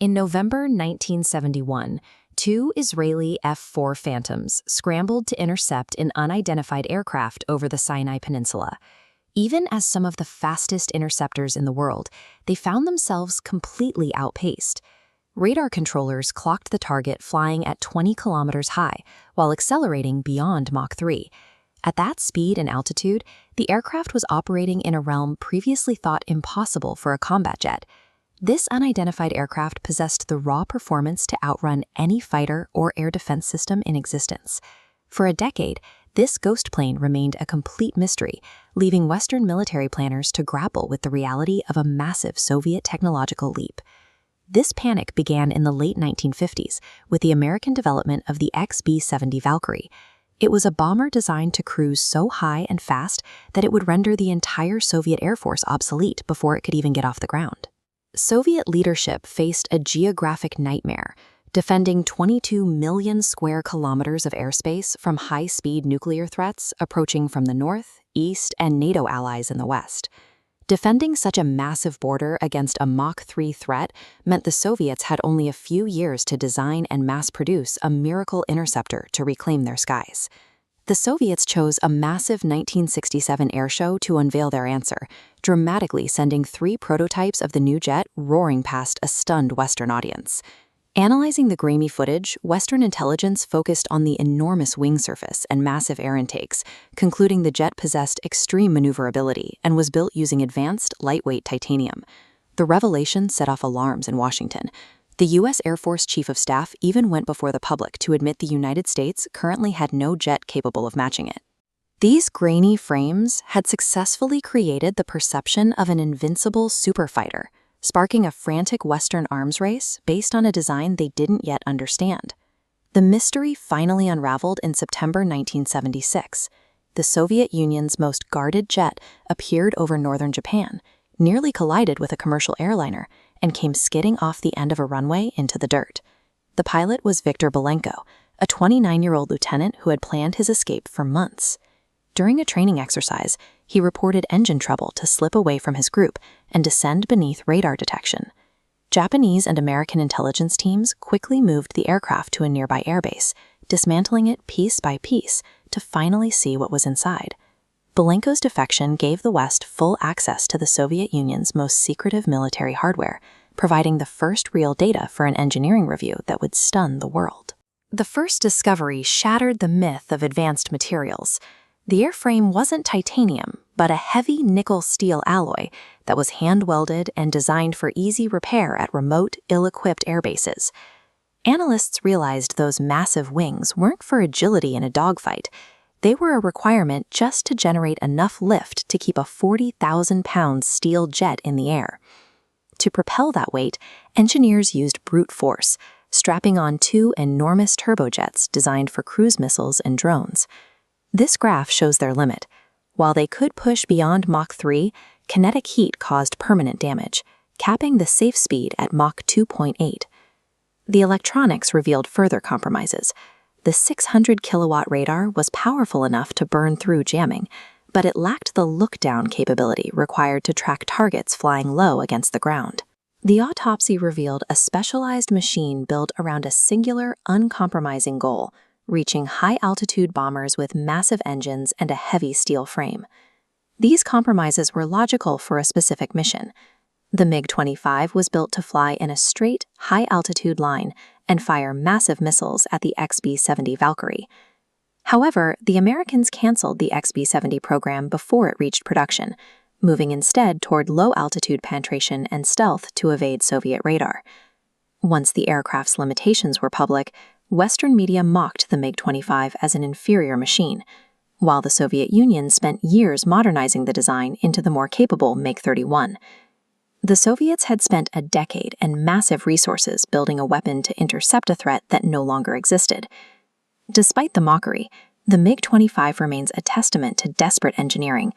In November 1971, two Israeli F-4 Phantoms scrambled to intercept an unidentified aircraft over the Sinai Peninsula. Even as some of the fastest interceptors in the world, they found themselves completely outpaced. Radar controllers clocked the target flying at 20 kilometers high, while accelerating beyond Mach 3. At that speed and altitude, the aircraft was operating in a realm previously thought impossible for a combat jet. This unidentified aircraft possessed the raw performance to outrun any fighter or air defense system in existence. For a decade, this ghost plane remained a complete mystery, leaving Western military planners to grapple with the reality of a massive Soviet technological leap. This panic began in the late 1950s with the American development of the XB-70 Valkyrie. It was a bomber designed to cruise so high and fast that it would render the entire Soviet Air Force obsolete before it could even get off the ground. Soviet leadership faced a geographic nightmare, defending 22 million square kilometers of airspace from high-speed nuclear threats approaching from the north, east, and NATO allies in the west. Defending such a massive border against a Mach 3 threat meant the Soviets had only a few years to design and mass-produce a miracle interceptor to reclaim their skies. The Soviets chose a massive 1967 airshow to unveil their answer, dramatically sending 3 prototypes of the new jet roaring past a stunned Western audience. Analyzing the grainy footage, Western intelligence focused on the enormous wing surface and massive air intakes, concluding the jet possessed extreme maneuverability and was built using advanced, lightweight titanium. The revelation set off alarms in Washington. The U.S. Air Force Chief of Staff even went before the public to admit the United States currently had no jet capable of matching it. These grainy frames had successfully created the perception of an invincible superfighter, sparking a frantic Western arms race based on a design they didn't yet understand. The mystery finally unraveled in September 1976. The Soviet Union's most guarded jet appeared over northern Japan, nearly collided with a commercial airliner, and came skidding off the end of a runway into the dirt. The pilot was Viktor Belenko, a 29-year-old lieutenant who had planned his escape for months. During a training exercise, he reported engine trouble to slip away from his group and descend beneath radar detection. Japanese and American intelligence teams quickly moved the aircraft to a nearby airbase, dismantling it piece by piece to finally see what was inside. Belenko's defection gave the West full access to the Soviet Union's most secretive military hardware, providing the first real data for an engineering review that would stun the world. The first discovery shattered the myth of advanced materials. The airframe wasn't titanium, but a heavy nickel-steel alloy that was hand-welded and designed for easy repair at remote, ill-equipped airbases. Analysts realized those massive wings weren't for agility in a dogfight. They were a requirement just to generate enough lift to keep a 40,000-pound steel jet in the air. To propel that weight, engineers used brute force, strapping on 2 enormous turbojets designed for cruise missiles and drones. This graph shows their limit. While they could push beyond Mach 3, kinetic heat caused permanent damage, capping the safe speed at Mach 2.8. The electronics revealed further compromises. The 600-kilowatt radar was powerful enough to burn through jamming, but it lacked the look-down capability required to track targets flying low against the ground. The autopsy revealed a specialized machine built around a singular, uncompromising goal, reaching high-altitude bombers with massive engines and a heavy steel frame. These compromises were logical for a specific mission. The MiG-25 was built to fly in a straight, high-altitude line and fire massive missiles at the XB-70 Valkyrie. However, the Americans canceled the XB-70 program before it reached production, moving instead toward low-altitude penetration and stealth to evade Soviet radar. Once the aircraft's limitations were public, Western media mocked the MiG-25 as an inferior machine, while the Soviet Union spent years modernizing the design into the more capable MiG-31. The Soviets had spent a decade and massive resources building a weapon to intercept a threat that no longer existed. Despite the mockery, the MiG-25 remains a testament to desperate engineering.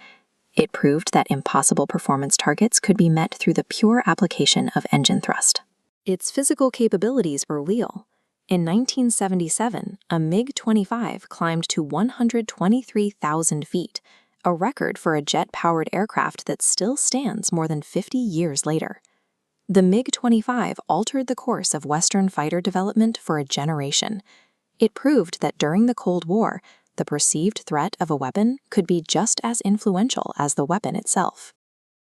It proved that impossible performance targets could be met through the pure application of engine thrust. Its physical capabilities were real. In 1977, a MiG-25 climbed to 123,000 feet, a record for a jet-powered aircraft that still stands more than 50 years later. The MiG-25 altered the course of Western fighter development for a generation. It proved that during the Cold War, the perceived threat of a weapon could be just as influential as the weapon itself.